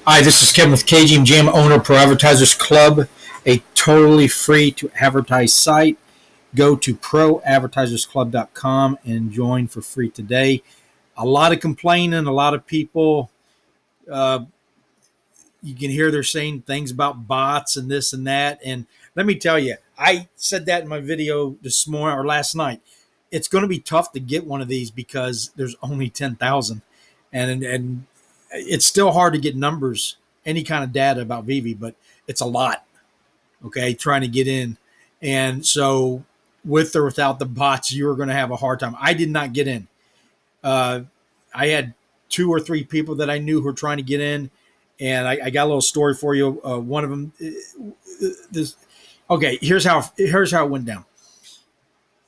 Hi, this is Kevin with KGM Jam, owner Pro Advertisers Club, a totally free to advertise site. Go to proadvertisersclub.com and join for free today. A lot of complaining, a lot of people, uh, you can hear they're saying things about bots and this and that. And let me tell you, I said that in my video this morning or last night. It's going to be tough to get one of these because there's only 10,000, and it's still hard to get numbers, any kind of data about VeVe, but it's a lot. Okay, trying to get in, and so with or without the bots, you're going to have a hard time. I did not get in. Uh, I had two or three people that I knew who were trying to get in, and I got a little story for you. One of them, this. Okay, here's how it went down.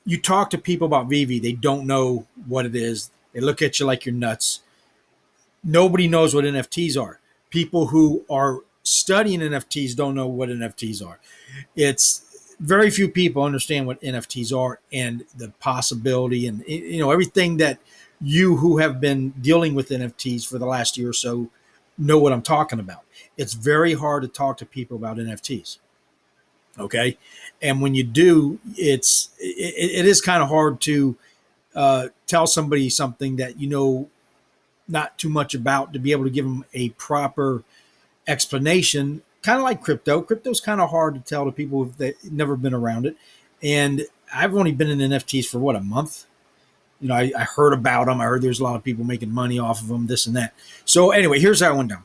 You talk to people about VeVe, they don't know what it is. They look at you like you're nuts. Nobody knows what NFTs are. People who are studying NFTs don't know what NFTs are. It's very few people understand what NFTs are and the possibility and everything that you who have been dealing with NFTs for the last year or so know what I'm talking about. It's very hard to talk to people about NFTs. Okay, and when you do, it is kind of hard to tell somebody something that not too much about to be able to give them a proper explanation. Kind of like crypto. Crypto's kind of hard to tell to people if they've never been around it. And I've only been in NFTs for what, a month. I heard about them. I heard there's a lot of people making money off of them, this and that. So anyway, here's how it went down.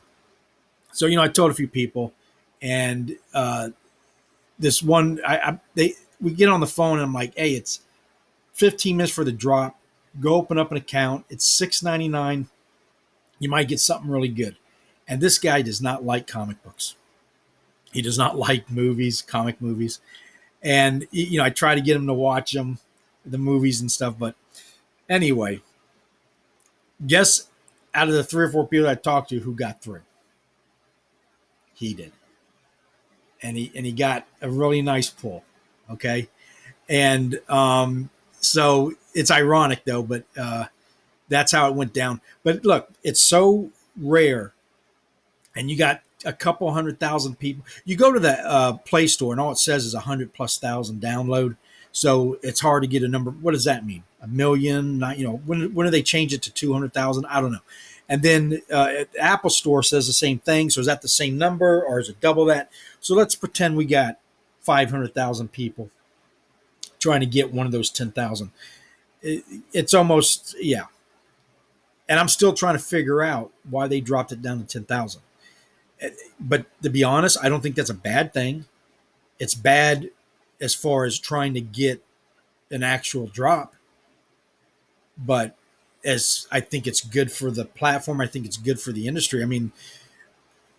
So I told a few people, and this one, we get on the phone, and I'm like, hey, it's 15 minutes for the drop. Go open up an account. It's $6.99. You might get something really good. And this guy does not like comic books. He does not like movies, comic movies. And I try to get him to watch them, the movies and stuff. But anyway, guess out of the three or four people I talked to who got through, he did, and he got a really nice pull. Okay, and so it's ironic though, but that's how it went down. But look, it's so rare, and you got a couple 100,000 people. You go to the Play Store, and all it says is 100,000+ download. So it's hard to get a number. What does that mean? A million? Not, when do they change it to 200,000? I don't know. And then the Apple Store says the same thing. So is that the same number, or is it double that? So let's pretend we got 500,000 people trying to get one of those 10,000. It's almost, yeah. And I'm still trying to figure out why they dropped it down to 10,000. But to be honest, I don't think that's a bad thing. It's bad as far as trying to get an actual drop. But as I think it's good for the platform, I think it's good for the industry. I mean,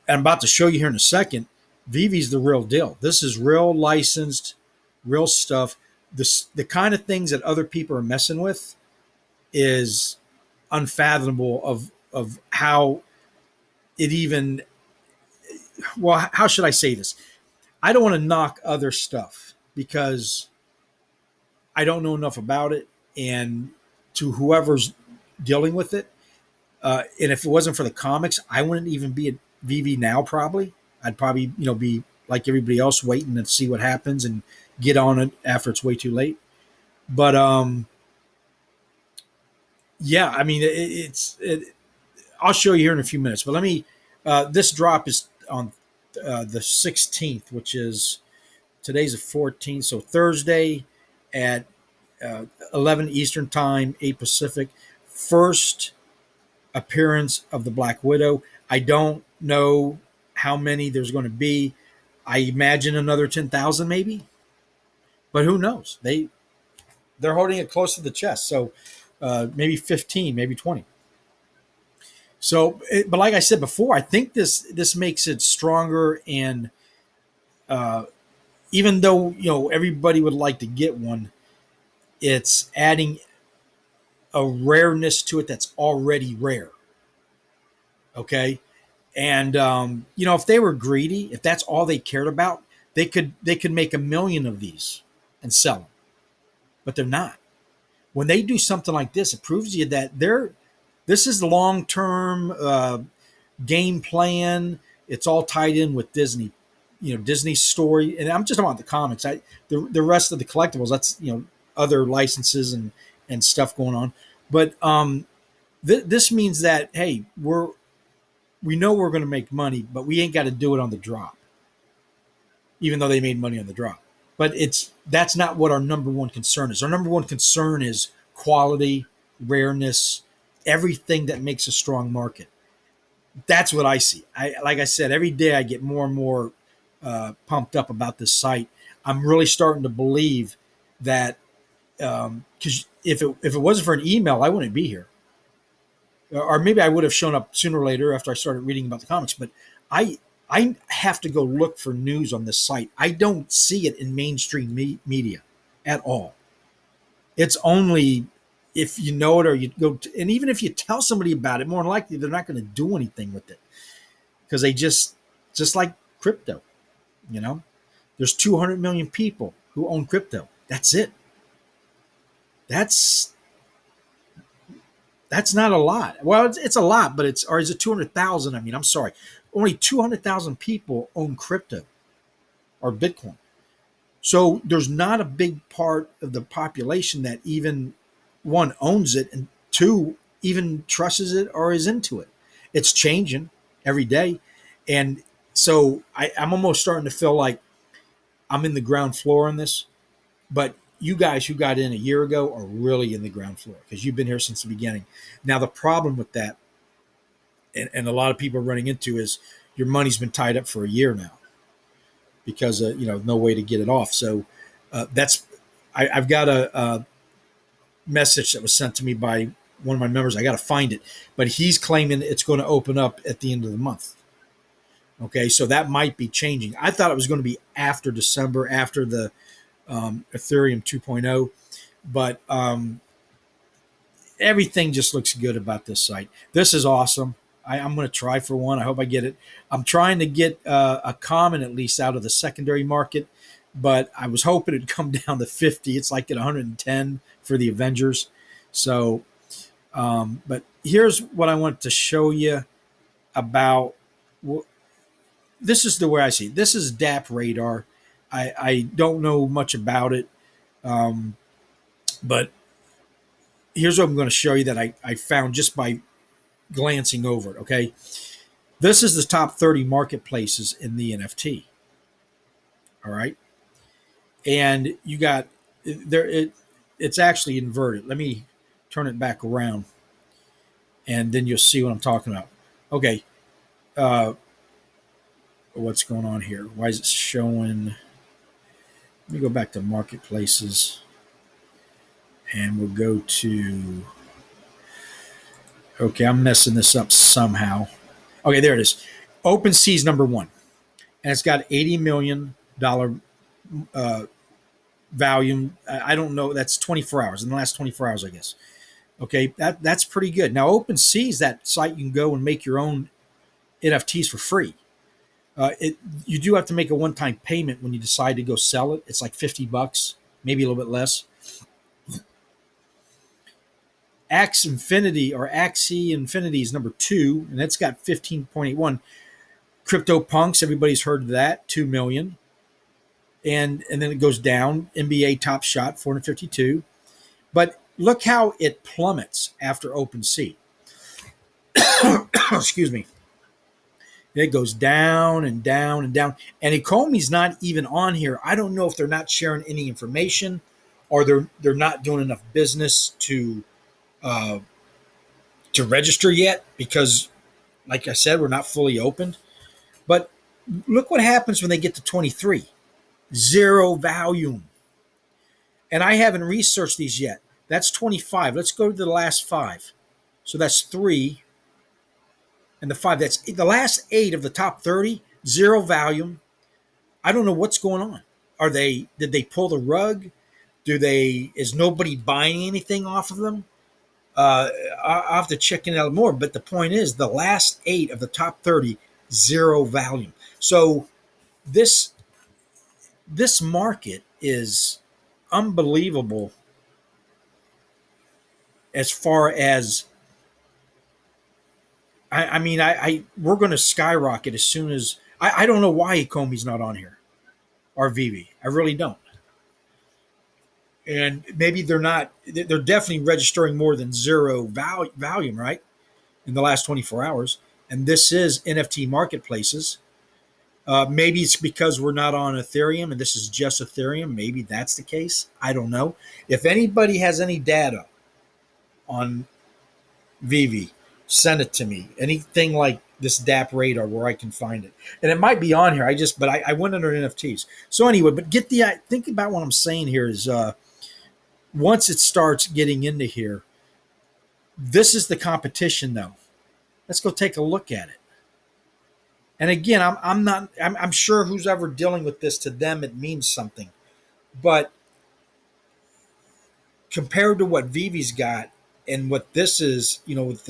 I'm about to show you here in a second. VeVe's the real deal. This is real licensed, real stuff. The kind of things that other people are messing with is unfathomable of how it even, well, how should I say this? I don't want to knock other stuff because I don't know enough about it, and to whoever's dealing with it. And if it wasn't for the comics, I wouldn't even be at VeVe now. Probably, I'd probably be like everybody else, waiting to see what happens and get on it after it's way too late. But yeah, I mean, I'll show you here in a few minutes. But let me. This drop is on the 16th, which is today's the 14th, so Thursday at 11 Eastern time, 8 Pacific. First appearance of the Black Widow. I don't know how many there's going to be. I imagine another 10,000 maybe, but who knows? They're holding it close to the chest, so maybe 15, maybe 20. So, but like I said before, I think this makes it stronger, and even though everybody would like to get one, it's adding a rareness to it that's already rare. Okay, and if they were greedy, if that's all they cared about, they could make a million of these and sell them, but they're not. When they do something like this, it proves to you that this is the long term game plan. It's all tied in with Disney, Disney's story. And I'm just talking about the comics. The rest of the collectibles, that's other licenses and stuff going on. But this means that, hey, we know we're going to make money, but we ain't got to do it on the drop, even though they made money on the drop. But that's not what our number one concern is. Our number one concern is quality, rareness, everything that makes a strong market. That's what I see. Like I said, every day I get more and more pumped up about this site. I'm really starting to believe that, because if it wasn't for an email, I wouldn't be here, or maybe I would have shown up sooner or later after I started reading about the comics. But I have to go look for news on this site. I don't see it in mainstream media at all. It's only if you know it or you go and even if you tell somebody about it, more than likely they're not going to do anything with it, because they just like crypto. There's 200 million people who own crypto. That's it. That's not a lot. Well, it's a lot, but is it 200,000? I mean, I'm sorry. Only 200,000 people own crypto or Bitcoin. So there's not a big part of the population that even, one, owns it, and two, even trusts it or is into it. It's changing every day. And so I'm almost starting to feel like I'm in the ground floor on this. But you guys who got in a year ago are really in the ground floor because you've been here since the beginning. Now, the problem with that, and a lot of people are running into, is your money's been tied up for a year now because no way to get it off. So I've got a message that was sent to me by one of my members. I got to find it, but he's claiming it's going to open up at the end of the month. Okay, so that might be changing. I thought it was going to be after December, after the Ethereum 2.0, but everything just looks good about this site. This is awesome. I'm going to try for one. I hope I get it. I'm trying to get a common at least out of the secondary market, but I was hoping it'd come down to 50. It's like at 110 for the Avengers. So, but here's what I want to show you about. This is the way I see it. This is DApp Radar. I don't know much about it, but here's what I'm going to show you that I found just by glancing over it, okay? This is the top 30 marketplaces in the NFT, all right? And you got there. It's actually inverted. Let me turn it back around, and then you'll see what I'm talking about. Okay, what's going on here? Why is it showing? Let me go back to marketplaces, and we'll go to. Okay, I'm messing this up somehow. Okay, there it is. OpenSea's number one, and it's got $80 million volume. I don't know. That's 24 hours in the last 24 hours, I guess. Okay, that's pretty good. Now, OpenSea is that site you can go and make your own NFTs for free. You do have to make a one-time payment when you decide to go sell it. It's like $50, maybe a little bit less. Axie Infinity is number two, and that's got 15.81. CryptoPunks, everybody's heard of that, 2 million. And then it goes down. NBA Top Shot, 452. But look how it plummets after OpenSea. Excuse me. It goes down and down and down. And Ecomi's not even on here. I don't know if they're not sharing any information or they're not doing enough business to register yet because, like I said, we're not fully opened. But look what happens when they get to 23. Zero volume. And I haven't researched these yet. That's 25. Let's go to the last 5. So that's 3. And the 5. That's the last 8 of the top 30. Zero volume. I don't know what's going on. Did they pull the rug? Is nobody buying anything off of them? I'll have to check it out more. But the point is, the last 8 of the top 30, zero volume. So this market is unbelievable as far as I mean, we're going to skyrocket as soon as I don't know why Comey's not on here or VeVe. I really don't. And maybe they're not. They're definitely registering more than zero volume, right, in the last 24 hours. And this is NFT marketplaces. Maybe it's because we're not on Ethereum and this is just Ethereum. Maybe that's the case. I don't know. If anybody has any data on VeVe, send it to me. Anything like this DApp radar where I can find it, and it might be on here. But I went under NFTs. So anyway, but think about what I'm saying here is once it starts getting into here, this is the competition though. Let's go take a look at it. And again, I'm sure who's ever dealing with this, to them it means something, but compared to what VeVe's got and what this is, with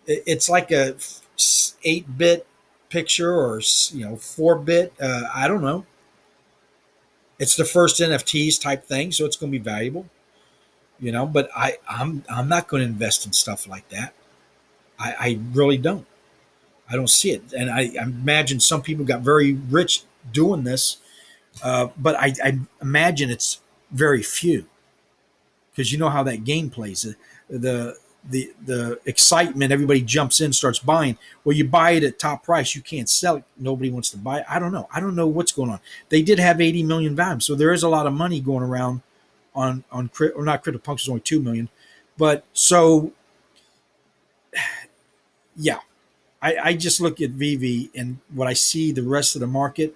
it's like a 8-bit picture or 4-bit. I don't know. It's the first NFTs type thing, so it's going to be valuable, But I'm not going to invest in stuff like that. I really don't. I don't see it, and I imagine some people got very rich doing this, but I imagine it's very few, because you know how that game plays. The excitement, everybody jumps in, starts buying. Well, you buy it at top price, you can't sell it. Nobody wants to buy it. I don't know. I don't know what's going on. They did have 80 million volume, so there is a lot of money going around on or not. CryptoPunks is only 2 million, but so yeah. I just look at VeVe and what I see the rest of the market,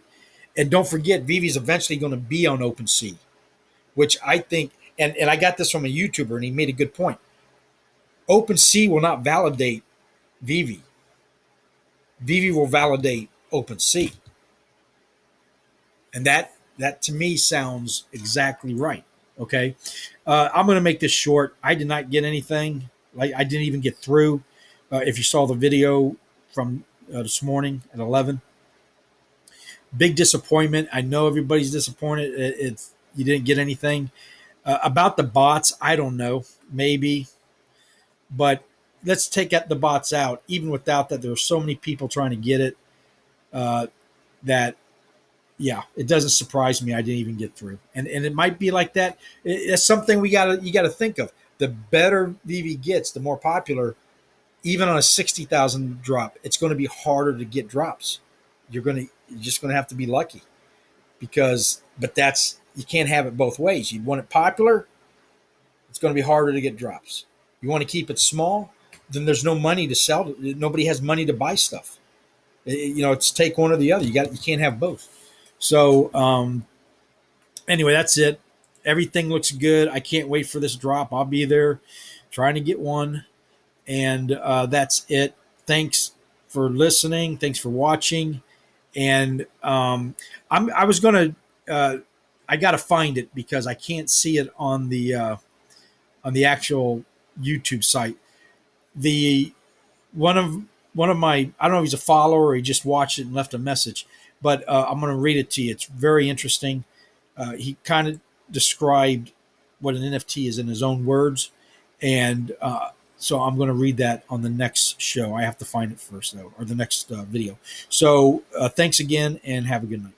and don't forget VeVe is eventually going to be on OpenSea, which I think, and I got this from a YouTuber and he made a good point. OpenSea will not validate VeVe. VeVe will validate OpenSea. And that to me sounds exactly right. Okay. I'm going to make this short. I did not get anything. Like, I didn't even get through. If you saw the video from this morning at 11, big disappointment. I know everybody's disappointed. You didn't get anything. About the bots, I don't know. Maybe. But let's take the bots out. Even without that, there are so many people trying to get it that, yeah, it doesn't surprise me I didn't even get through. And it might be like that. It's something you got to think of. The better VeVe gets, the more popular. Even on a 60,000 drop, it's going to be harder to get drops. You're just going to have to be lucky, but you can't have it both ways. You want it popular, it's going to be harder to get drops. You want to keep it small, then there's no money to sell. Nobody has money to buy stuff. It's take one or the other. You can't have both. So anyway, that's it. Everything looks good. I can't wait for this drop. I'll be there trying to get one. And that's it. Thanks for listening. Thanks for watching. And I was going to, I got to find it because I can't see it on the actual YouTube site. One of my, I don't know if he's a follower or he just watched it and left a message, but I'm going to read it to you. It's very interesting. He kind of described what an NFT is in his own words. And so I'm going to read that on the next show. I have to find it first, though, or the next video. So thanks again, and have a good night.